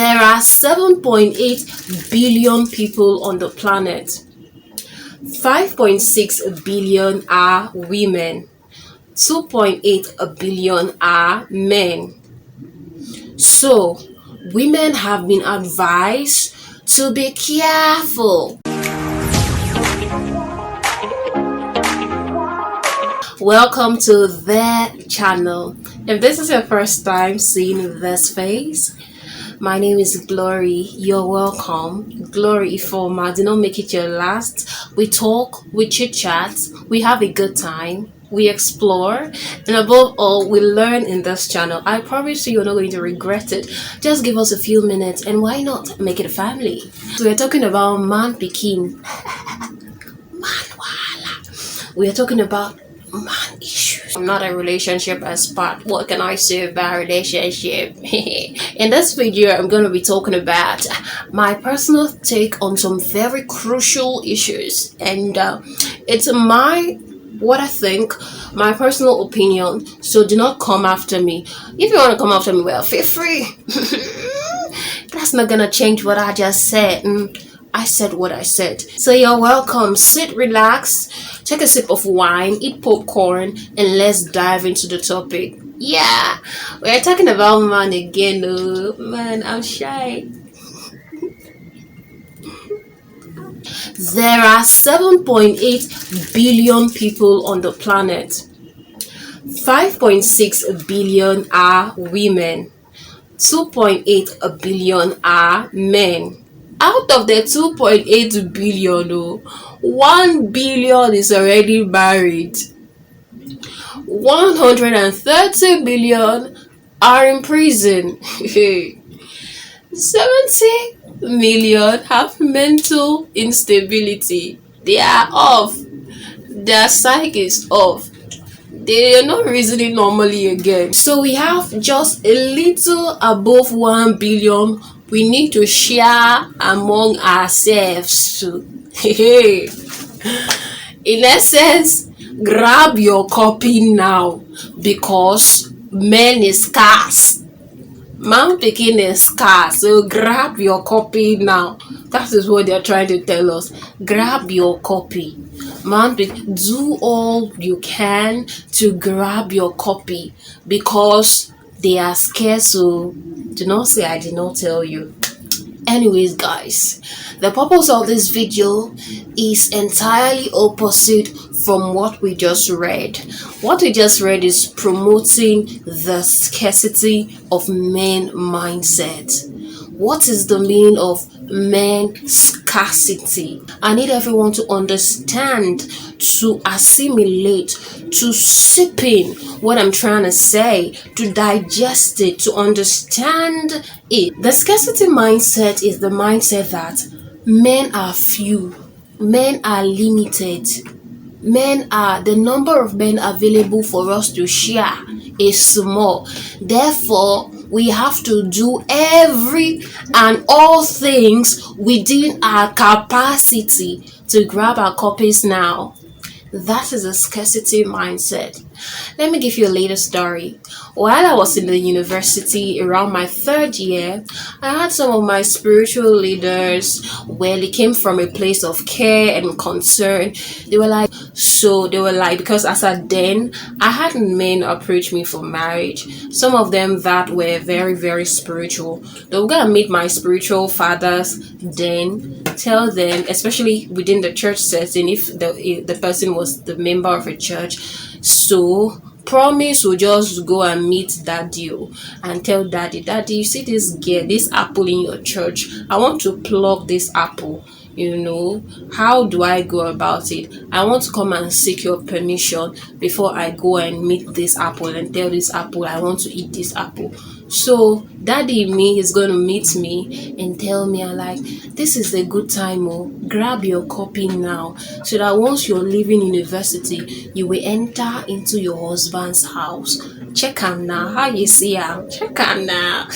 There are 7.8 billion people on the planet. 5.6 billion are women. 2.8 billion are men. So, women have been advised to be careful. Welcome to their channel. If this is your first time seeing this face, my name is Glory. You're welcome. Glory Ifoma. Do not make it your last. We talk, we chit chat, we have a good time, we explore, and above all, we learn in this channel. I promise you, you're not going to regret it. Just give us a few minutes, and why not make it a family? So we're talking about man pikin, man wala. We are talking about man issues. I'm not a relationship expert. What can I say about relationship? In this video, I'm going to be talking about my personal take on some very crucial issues, and it's what I think, my personal opinion. So do not come after me. If you want to come after me, well, feel free. That's not gonna change what I just said. I said what I said. So you're welcome. Sit, relax, take a sip of wine, eat popcorn, and let's dive into the topic. Yeah, we're talking about man again. Oh man, I'm shy. There are 7.8 billion people on the planet. 5.6 billion are women. 2.8 billion are men. Out of the 2.8 billion, 1 billion is already married. 130 billion are in prison. 70 million have mental instability. They are off. Their psyche is off. They are not reasoning normally again. So we have just a little above 1 billion we need to share among ourselves. In essence, grab your copy now, because men is scarce. Man picking is scarce, so grab your copy now. That is what they're trying to tell us. Grab your copy. Man, do all you can to grab your copy, because they are scarce. So do not say I did not tell you. Anyways, guys, the purpose of this video is entirely opposite from what we just read. What we just read is promoting the scarcity of men mindset. What is the meaning of men scarcity? I need everyone to understand, to assimilate, to sip in what I'm trying to say, to digest it, to understand it. The scarcity mindset is the mindset that men are few, men are limited, the number of men available for us to share is small. Therefore, we have to do every and all things within our capacity to grab our copies now. That is a scarcity mindset. Let me give you a little story. While I was in the university around my third year, I had some of my spiritual leaders, well, they came from a place of care and concern. They were like, because as at then, I had men approach me for marriage. Some of them that were very, very spiritual. They were going to meet my spiritual fathers, then tell them, especially within the church setting, if the person was the member of a church, so promise will just go and meet daddy and tell daddy, you see this girl, this apple in your church, I want to pluck this apple. How do I go about it? I want to come and seek your permission before I go and meet this apple and tell this apple I want to eat this apple. So daddy me is going to meet me and tell me, like, this is a good time, grab your copy now, so that once you're leaving university, you will enter into your husband's house. Check him now. How you see him? Check him now.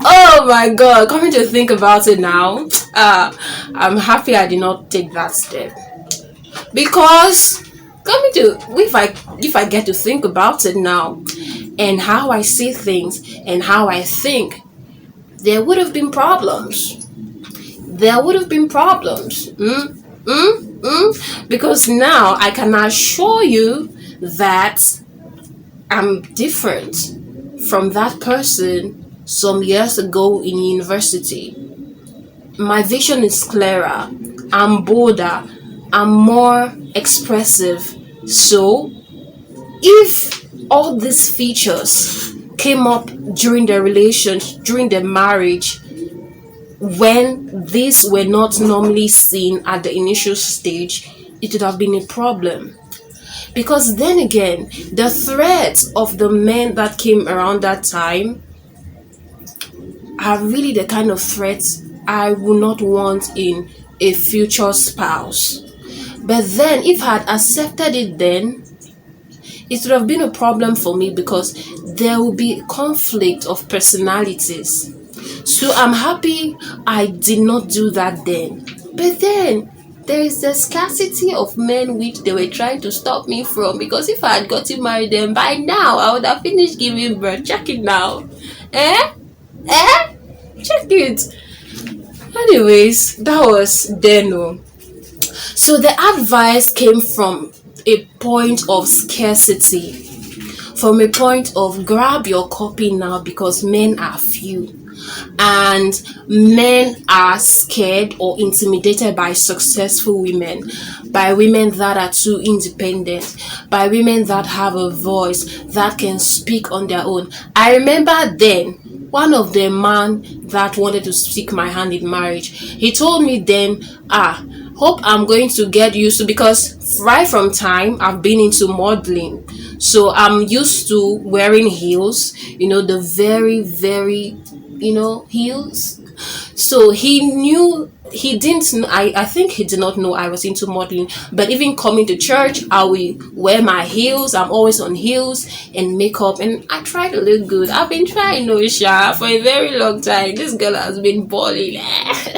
Oh my God, coming to think about it now, I'm happy I did not take that step, because if I get to think about it now, and how I see things and how I think, there would have been problems. There would have been problems. Because now I can assure you that I'm different from that person some years ago in university. My vision is clearer, I'm bolder, I'm more expressive. So, if all these features came up during the relationship, during the marriage, when these were not normally seen at the initial stage, it would have been a problem. Because then again, the threats of the men that came around that time are really the kind of threats I would not want in a future spouse. But then, if I had accepted it then, it would have been a problem for me because there will be conflict of personalities. So I'm happy I did not do that then. But then there is the scarcity of men which they were trying to stop me from, because if I had gotten married then by now I would have finished giving birth. Check it now. Eh? Eh? Check it. Anyways, that was Deno. So the advice came from a point of scarcity, from a point of grab your copy now because men are few and men are scared or intimidated by successful women, by women that are too independent, by women that have a voice, that can speak on their own. I remember then one of the man that wanted to seek my hand in marriage, he told me then, hope I'm going to get used to, because right from time I've been into modeling, so I'm used to wearing heels, the very, very, heels. So he didn't know, I think he did not know I was into modeling. But even coming to church, I will wear my heels. I'm always on heels and makeup, and I try to look good. I've been trying Noisha for a very long time. This girl has been balling.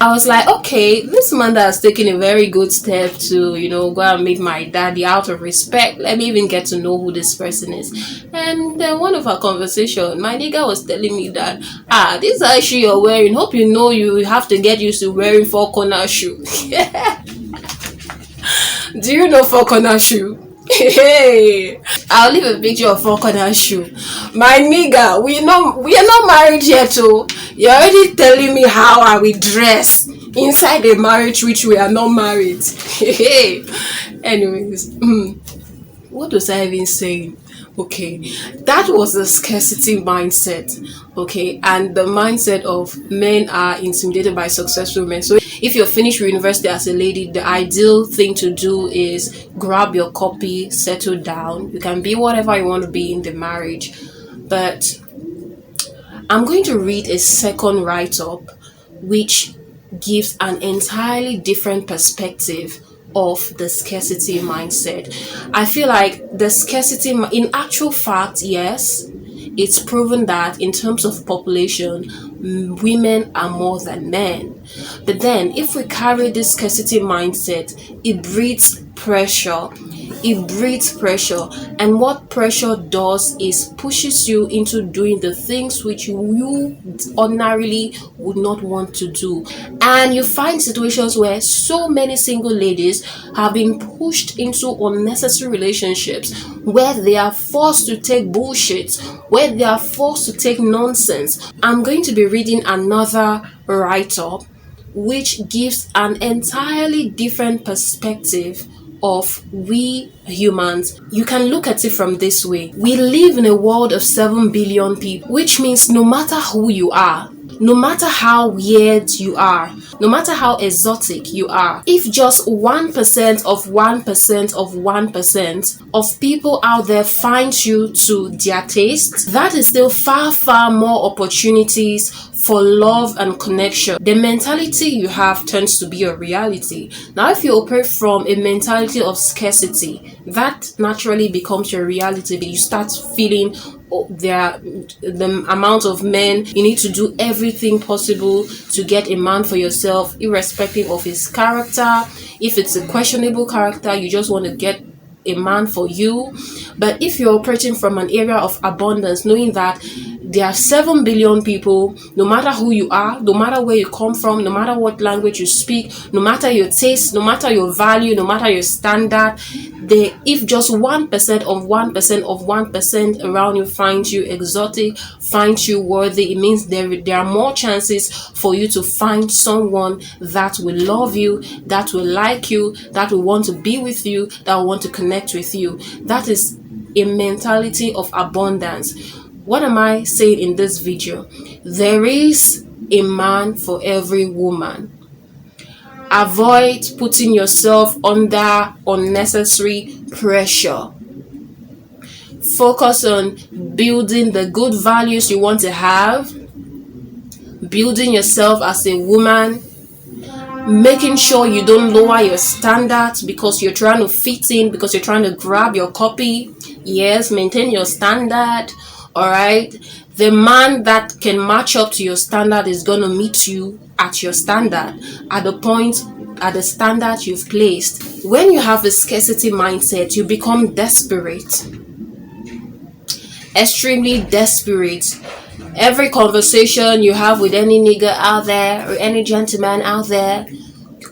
I was like, okay, this man that has taken a very good step to, go and meet my daddy out of respect. Let me even get to know who this person is. And then one of our conversation, my nigga was telling me that, this high shoe you're wearing, hope you have to get used to wearing four corner shoe. Do you know four corner shoe? Hey, I'll leave a picture of four corner shoe. My nigga, we are not married yet, oh. You're already telling me how I will dress inside a marriage which we are not married. Hey, anyways, what was I even saying? Okay, that was the scarcity mindset. Okay, and the mindset of men are intimidated by successful men. So if you're finished with university as a lady, the ideal thing to do is grab your copy, settle down. You can be whatever you want to be in the marriage. But I'm going to read a second write-up which gives an entirely different perspective of the scarcity mindset. I feel like the scarcity, in actual fact, yes, it's proven that in terms of population, women are more than men. But then, if we carry this scarcity mindset, it breeds pressure. It breeds pressure, and what pressure does is pushes you into doing the things which you ordinarily would not want to do. And you find situations where so many single ladies have been pushed into unnecessary relationships where they are forced to take bullshit, where they are forced to take nonsense. I'm going to be reading another write-up which gives an entirely different perspective of we humans. You can look at it from this way. We live in a world of 7 billion people, which means no matter who you are, no matter how weird you are, no matter how exotic you are, if just 1% of 1% of 1% of people out there find you to their taste, that is still far, far more opportunities for love and connection. The mentality you have turns to be a reality. Now, if you operate from a mentality of scarcity, that naturally becomes your reality. But you start feeling the amount of men you need to do everything possible to get a man for yourself, irrespective of his character. If it's a questionable character, you just want to get a man for you. But if you're operating from an area of abundance, knowing that there are 7 billion people, no matter who you are, no matter where you come from, no matter what language you speak, no matter your taste, no matter your value, no matter your standard, if just 1% of 1% of 1% around you finds you exotic, finds you worthy, it means there are more chances for you to find someone that will love you, that will like you, that will want to be with you, that will want to connect with you. That is a mentality of abundance. What am I saying in this video? There is a man for every woman. Avoid putting yourself under unnecessary pressure. Focus on building the good values you want to have, building yourself as a woman, making sure you don't lower your standards because you're trying to fit in, because you're trying to grab your copy. Yes, maintain your standard. All right. The man that can match up to your standard is going to meet you at your standard, at the standard you've placed. When you have a scarcity mindset, you become desperate, extremely desperate. Every conversation you have with any nigga out there or any gentleman out there,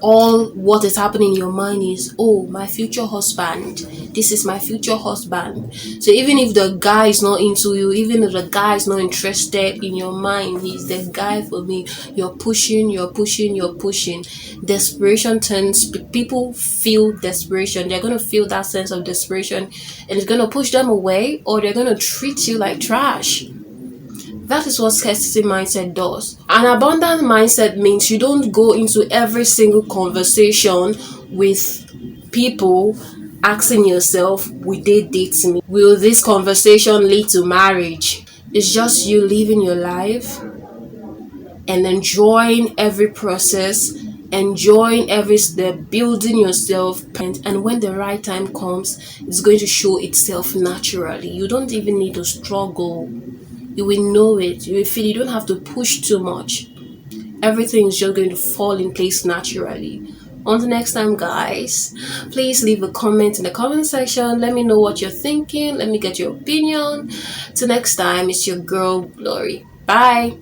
all what is happening in your mind is, oh, my future husband, this is my future husband. So even if the guy is not into you, even if the guy is not interested, in your mind, he's the guy for me. You're pushing. Desperation turns, people feel desperation. They're going to feel that sense of desperation, and it's going to push them away, or they're going to treat you like trash. That is what scarcity mindset does. An abundant mindset means you don't go into every single conversation with people asking yourself, will they date me? Will this conversation lead to marriage? It's just you living your life and enjoying every process, enjoying every step, building yourself. And when the right time comes, it's going to show itself naturally. You don't even need to struggle. You will know it. You will feel. You don't have to push too much. Everything is just going to fall in place naturally. Until next time, guys, please leave a comment in the comment section. Let me know what you're thinking. Let me get your opinion. Till next time, it's your girl Glory. Bye.